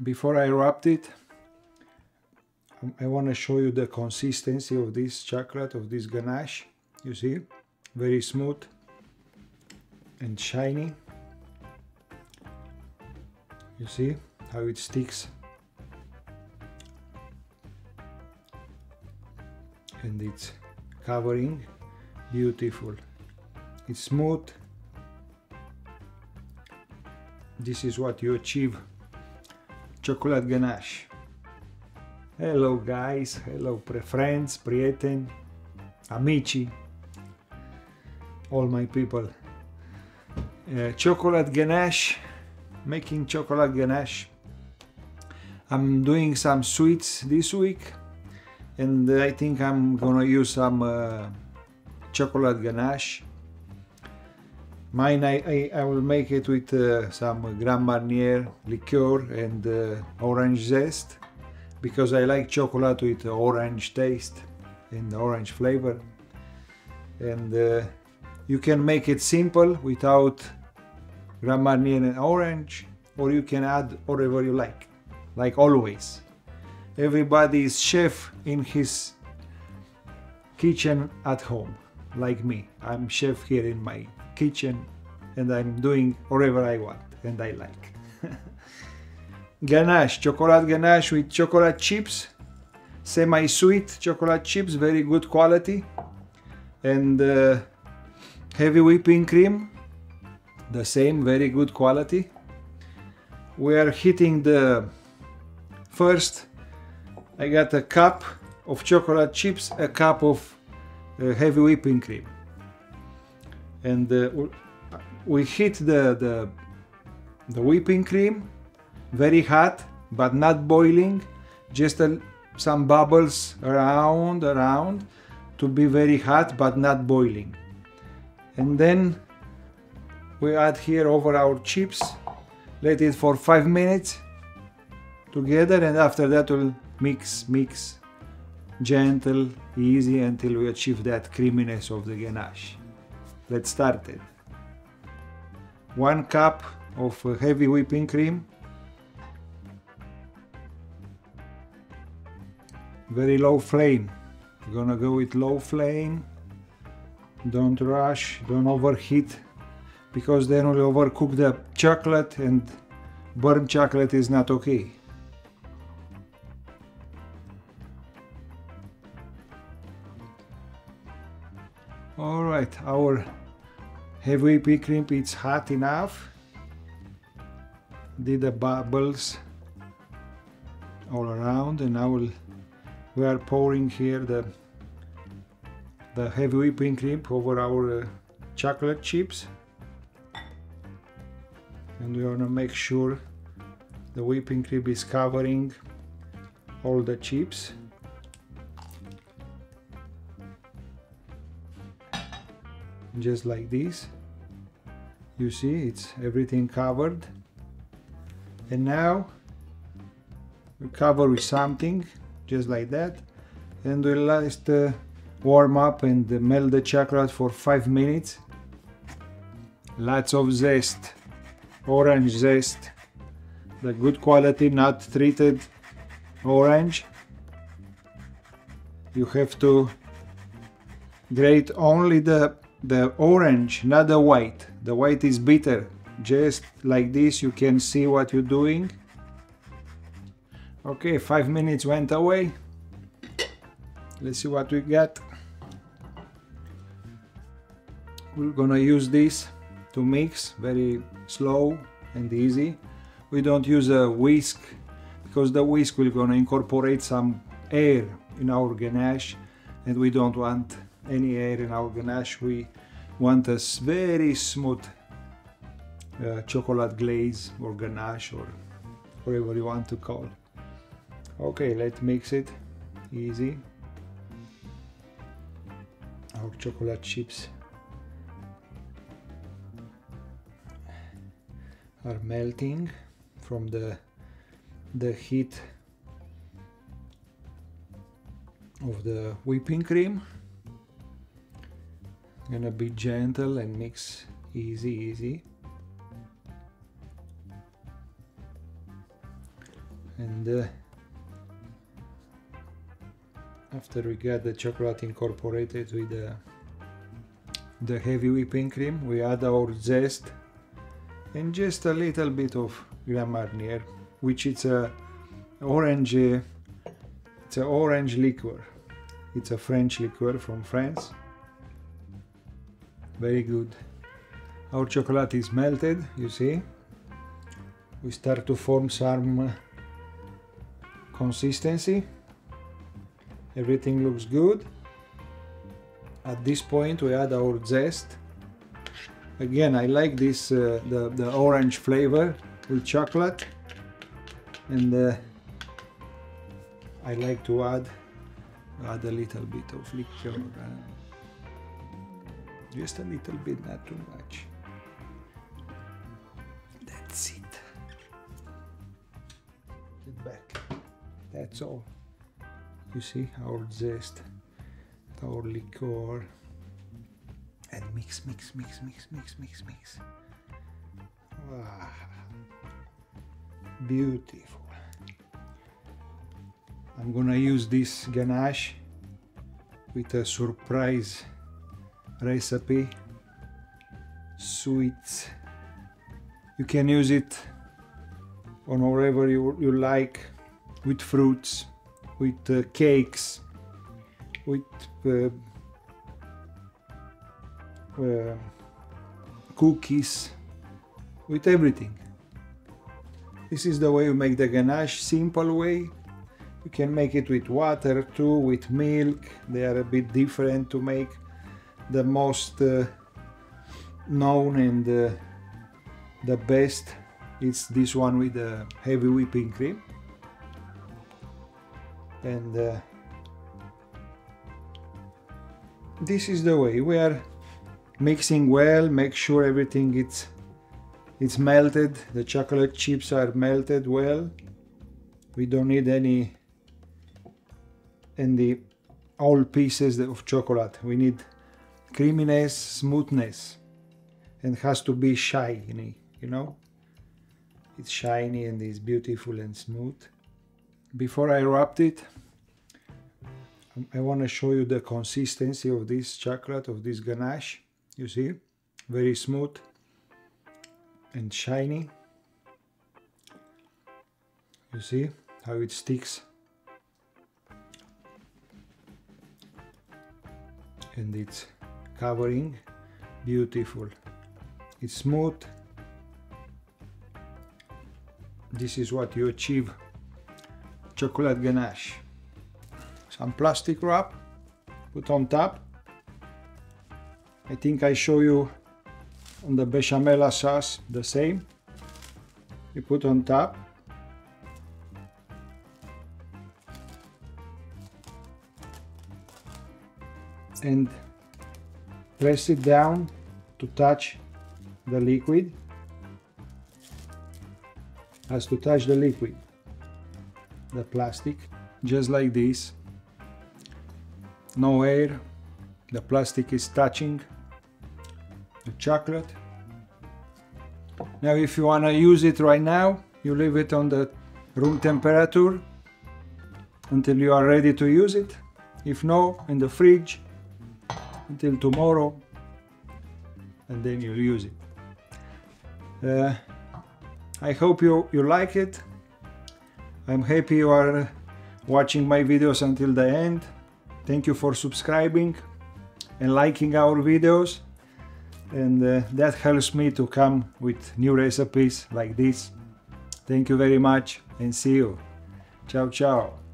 Before I wrapped it, I want to show you the consistency of this chocolate, of this ganache. You see, very smooth and shiny. You see how it sticks, and it's covering, beautiful. It's smooth. This is what you achieve. Chocolate ganache. Hello guys, hello friends, prieten, amici, all my people. Chocolate ganache, making chocolate ganache. I'm doing some sweets this week, and I think I'm gonna use some chocolate ganache. Mine, I will make it with some Grand Marnier liqueur and orange zest, because I like chocolate with orange taste and orange flavor. And you can make it simple without Grand Marnier and orange, or you can add whatever you like always. Everybody is chef in his kitchen at home, like me. I'm chef here in my kitchen, and I'm doing whatever I want and I like. Ganache, chocolate ganache with chocolate chips, semi-sweet chocolate chips, very good quality, and heavy whipping cream, the same, very good quality. We are heating the first. I got a cup of chocolate chips, a cup of heavy whipping cream, and we heat the whipping cream very hot, but not boiling, just some bubbles around to be very hot but not boiling. And then we add here over our chips, let it for 5 minutes together, and after that we'll mix gentle, easy, until we achieve that creaminess of the ganache. Let's start it. 1 cup of heavy whipping cream, very low flame. We're gonna go with low flame. Don't rush, don't overheat, because then we'll overcook the chocolate, and burnt chocolate is not okay. Alright, our heavy whipping cream is hot enough. Did the bubbles all around, and now we are pouring here the heavy whipping cream over our chocolate chips, and we want to make sure the whipping cream is covering all the chips. Just like this. You see, it's everything covered. And now we cover with something just like that, and we'll just warm up and melt the chocolate for 5 minutes. Lots of zest, orange zest, the good quality, not treated orange. You have to grate only the orange, not the white. The white is bitter. Just like this you can see what you're doing. Okay, 5 minutes went away. Let's see what we got. We're gonna use this to mix very slow and easy. We don't use a whisk, because the whisk will gonna incorporate some air in our ganache, and we don't want any air in our ganache. We want a very smooth chocolate glaze or ganache, or whatever you want to call. Okay, let's mix it easy. Our chocolate chips are melting from the heat of the whipping cream. Gonna be gentle and mix easy. And after we get the chocolate incorporated with the heavy whipping cream, we add our zest and just a little bit of Grand Marnier, which is a orange. It's an orange liqueur. It's a French liqueur from France. Very good. Our chocolate is melted, you see. We start to form some consistency. Everything looks good. At this point we add our zest. Again, I like this the orange flavor with chocolate, and I like to add a little bit of liquor, just a little bit, not too much. That's it. Get back. That's all. You see our zest, our liqueur, and mix, mix, mix, mix, mix, mix, mix. Wow. Beautiful. I'm gonna use this ganache with a surprise recipe. Sweets. You can use it on wherever you like, with fruits, with cakes, with cookies, with everything. This is the way you make the ganache, simple way. You can make it with water too, with milk. They are a bit different to make. The most known and the best is this one with the heavy whipping cream. And this is the way we are mixing well. Make sure everything it's melted. The chocolate chips are melted well. We don't need any all pieces of chocolate. We need creaminess, smoothness, and has to be shiny, you know. It's shiny and it's beautiful and smooth. Before I wrapped it, I want to show you the consistency of this chocolate, of this ganache. You see, very smooth and shiny. You see how it sticks, and it's covering, beautiful. It's smooth. This is what you achieve. Chocolate ganache. Some plastic wrap, put on top. I think I show you on the bechamel sauce the same. You put on top. And press it down to touch the liquid. Has to touch the liquid, the plastic, just like this. No air, the plastic is touching the chocolate. Now if you want to use it right now, you leave it on the room temperature until you are ready to use it. If no, in the fridge until tomorrow, and then you'll use it. I hope you like it. I'm happy you are watching my videos until the end. Thank you for subscribing and liking our videos, and that helps me to come with new recipes like this. Thank you very much, and see you. Ciao, ciao.